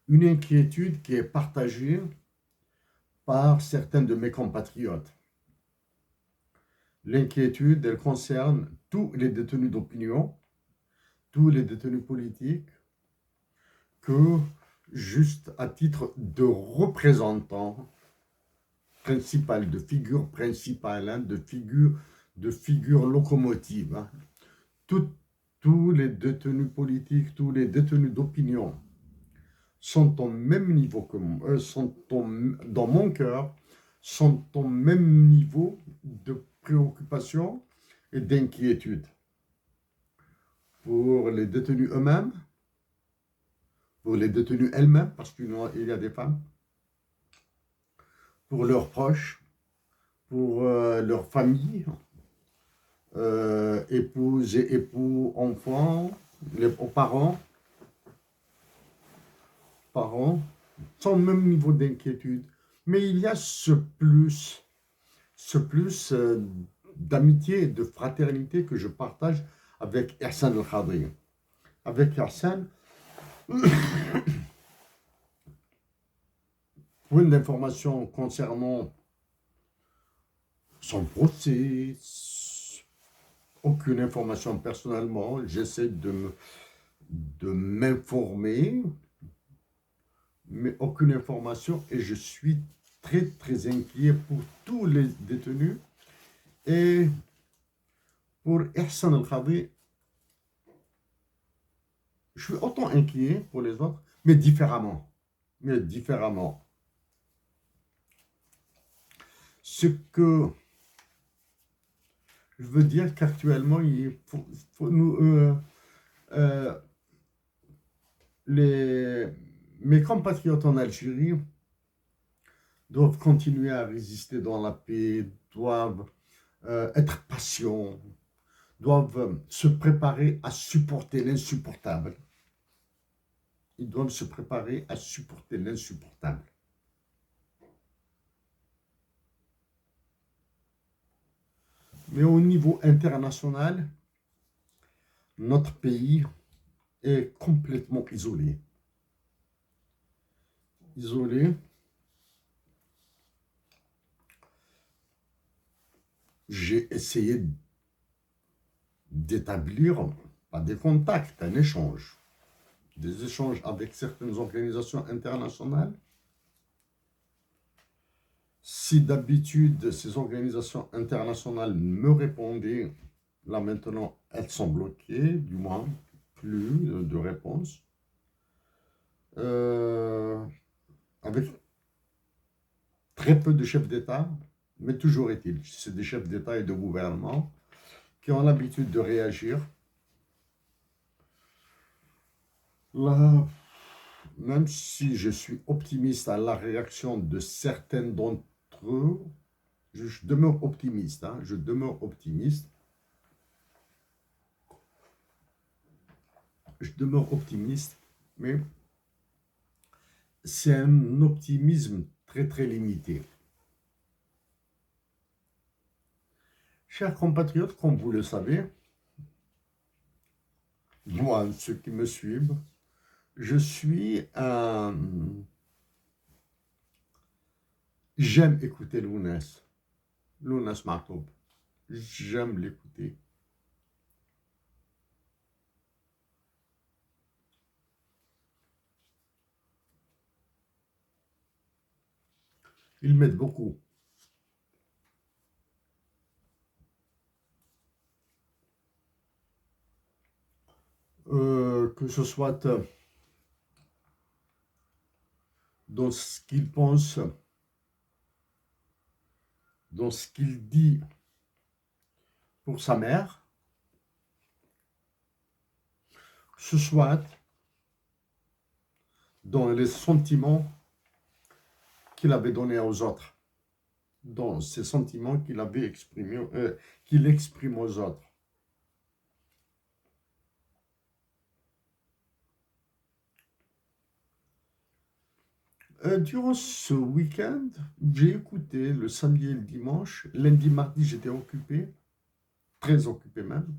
une inquiétude qui est partagée par certains de mes compatriotes. L'inquiétude, elle concerne tous les détenus d'opinion, tous les détenus politiques, que juste à titre de représentant principal, de figure principale, hein, de figure locomotive. Hein. Tout- Tous les détenus politiques, tous les détenus d'opinion sont au même niveau que moi, dans mon cœur, sont au même niveau de préoccupation et d'inquiétude. Pour les détenus eux-mêmes, pour les détenues elles-mêmes, parce qu'il y a des femmes, pour leurs proches, pour leur famille, épouses et époux, enfants, aux parents, sont au même niveau d'inquiétude. Mais il y a ce plus d'amitié et de fraternité que je partage avec Hassan El-Khadri. Avec Hassan, point d'informations concernant son procès, aucune information personnellement, j'essaie de m'informer, mais aucune information et je suis très très inquiet pour tous les détenus et pour Ihsan El-Khadri, je suis autant inquiet pour les autres, mais différemment. Mais différemment. Ce que je veux dire qu'actuellement, faut nous, euh, mes compatriotes en Algérie doivent continuer à résister dans la paix, doivent être patients, doivent se préparer à supporter l'insupportable. Ils doivent se préparer à supporter l'insupportable. Mais au niveau international, notre pays est complètement isolé. Isolé. J'ai essayé d'établir, pas des contacts, un échange. Des échanges avec certaines organisations internationales. Si d'habitude ces organisations internationales me répondaient, là maintenant elles sont bloquées, du moins plus de réponses. Avec très peu de chefs d'État, mais toujours est-il, c'est des chefs d'État et de gouvernement qui ont l'habitude de réagir. Là, même si je suis optimiste à la réaction de certains d'entre eux, je demeure optimiste. Hein, je demeure optimiste. Je demeure optimiste, mais c'est un optimisme très très limité. Chers compatriotes, comme vous le savez, moi, ceux qui me suivent, je suis un... J'aime écouter Lounès. Lounès Mahtoub. J'aime l'écouter. Il m'aide beaucoup. Que ce soit dans ce qu'il pense, dans ce qu'il dit pour sa mère, que ce soit dans les sentiments qu'il avait donnés aux autres, dans ces sentiments qu'il avait exprimés, qu'il exprime aux autres. Durant ce week-end, j'ai écouté le samedi et le dimanche. Lundi, mardi, j'étais occupé, très occupé même.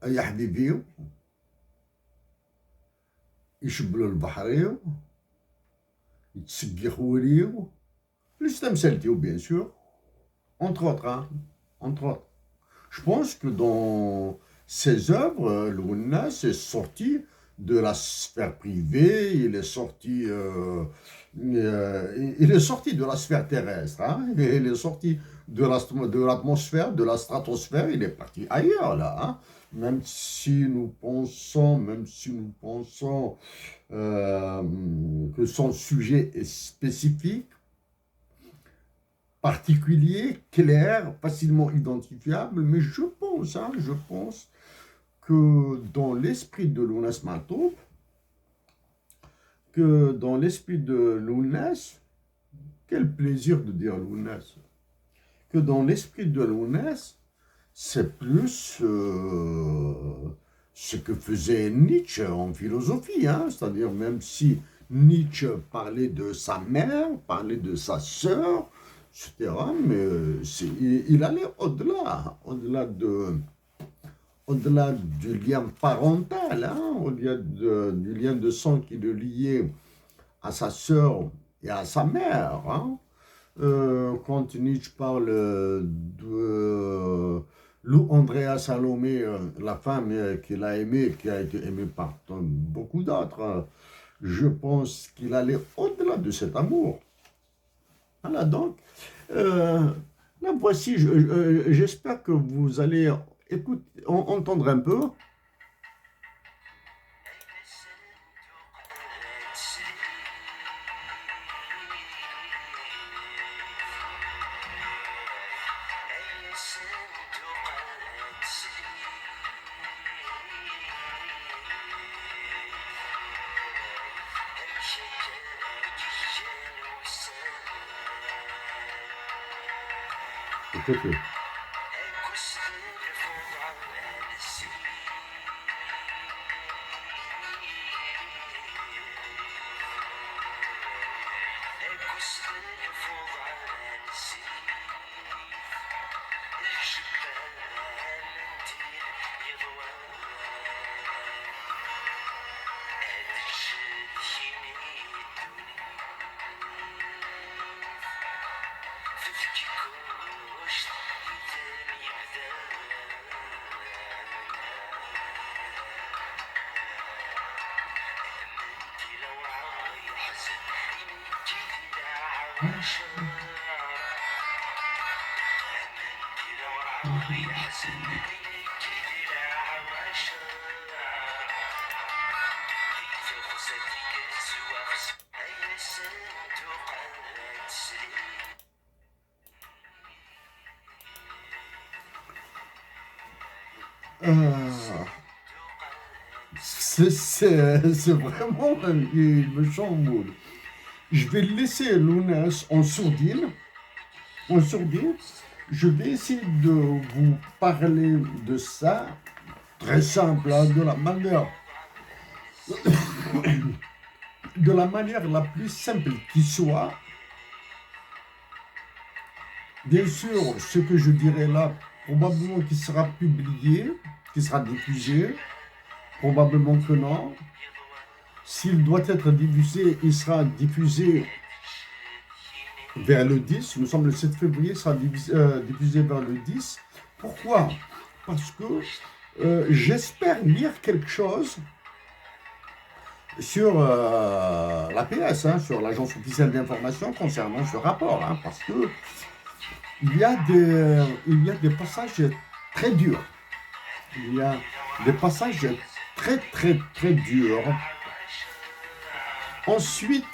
يا حبيبي يشبلوا البحر يتسقي خواليو l'istamsaltio bien sûr entre autres hein, entre autres. Je pense que dans ses œuvres, Lounas est sorti de la sphère privée, il est sorti de la sphère terrestre, hein, il est sorti de l'atmosphère, de la stratosphère, il est parti ailleurs là, hein. Même si nous pensons que son sujet est spécifique, particulier, clair, facilement identifiable, mais je pense que dans l'esprit de Lounas Matoub, quel plaisir de dire Lounas, que dans l'esprit de Lounas, c'est plus ce que faisait Nietzsche en philosophie, hein, c'est-à-dire même si Nietzsche parlait de sa mère, parlait de sa sœur, etc. Mais il allait au-delà du lien parental, hein, au-delà du lien de sang qui le liait à sa sœur et à sa mère. Hein. Quand Nietzsche parle de Lou Andrea Salomé, la femme qu'il a aimée, qui a été aimée par beaucoup d'autres, je pense qu'il allait au-delà de cet amour. Voilà, donc, là, voici, j'espère que vous allez entendre un peu. Écoutez. C'est vraiment, il me chamboule. Je vais laisser Lounas en sourdine. Je vais essayer de vous parler de ça, très simple, hein, de la manière la plus simple qui soit. Bien sûr, ce que je dirai là, probablement qu'il sera publié, qu'il sera diffusé, probablement que non. S'il doit être diffusé, il sera diffusé vers le 10. Nous sommes le 7 février, il sera diffusé vers le 10. Pourquoi? Parce que j'espère lire quelque chose sur l'APS, hein, sur l'Agence officielle d'information concernant ce rapport, hein, parce que il y a des passages très durs. Il y a des passages très, très, très durs. Ensuite,